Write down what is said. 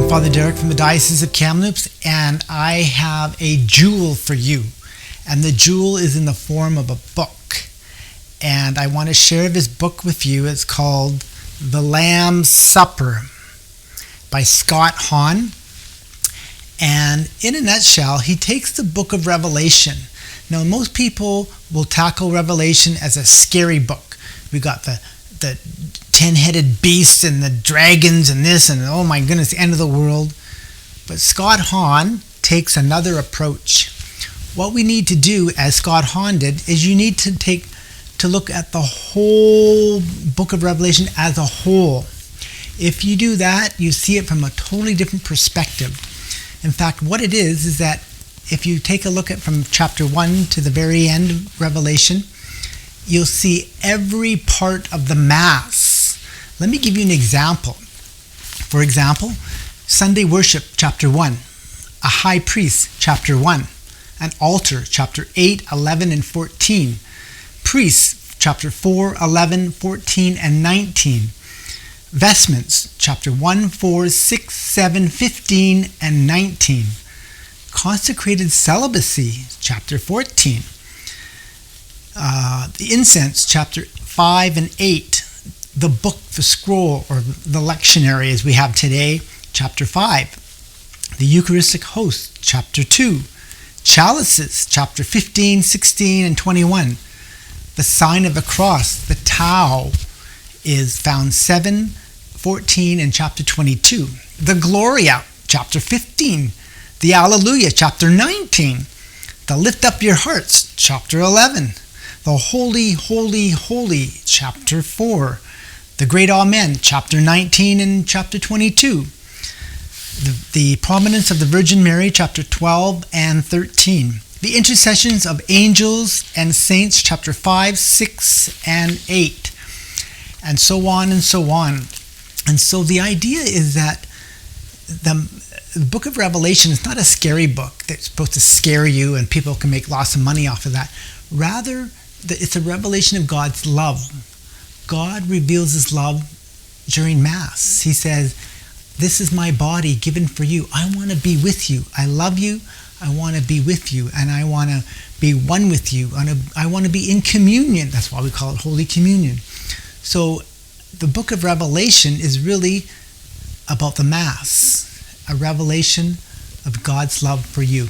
I'm Father Derek from the Diocese of Kamloops, and I have a jewel for you. And the jewel is in the form of a book. And I want to share this book with you. It's called The Lamb's Supper by Scott Hahn. And in a nutshell, he takes the book of Revelation. Now, most people will tackle Revelation as a scary book. We got the 10-headed beasts and the dragons and this and oh my goodness, the end of the world. But Scott Hahn takes another approach. What we need to do, as Scott Hahn did, is you need to look at the whole book of Revelation as a whole. If you do that, you see it from a totally different perspective. In fact, what it is that if you take a look at from chapter 1 to the very end of Revelation, you'll see every part of the Mass. Let me give you an example. For example, Sunday worship, chapter 1. A high priest, chapter 1. An altar, chapter 8, 11, and 14. Priests, chapter 4, 11, 14, and 19. Vestments, chapter 1, 4, 6, 7, 15, and 19. Consecrated celibacy, chapter 14. The incense, chapter 5 and 8. The book, the scroll, or the lectionary as we have today, chapter 5. The Eucharistic host, chapter 2. Chalices, chapter 15, 16, and 21. The sign of the cross, the tau, is found 7, 14, and chapter 22. The Gloria, chapter 15. The Alleluia, chapter 19. The Lift Up Your Hearts, chapter 11. The Holy, Holy, Holy, chapter 4. The Great Amen, chapter 19 and chapter 22. The Prominence of the Virgin Mary, chapter 12 and 13. The Intercessions of Angels and Saints, chapter 5, 6, and 8. And so on and so on. And so the idea is that the book of Revelation is not a scary book that's supposed to scare you and people can make lots of money off of that. Rather, it's a revelation of God's love. God reveals his love during Mass. He says, this is my body given for you. I want to be with you. I love you. I want to be with you. And I want to be one with you. I want to be in communion. That's why we call it Holy Communion. So the book of Revelation is really about the Mass, a revelation of God's love for you.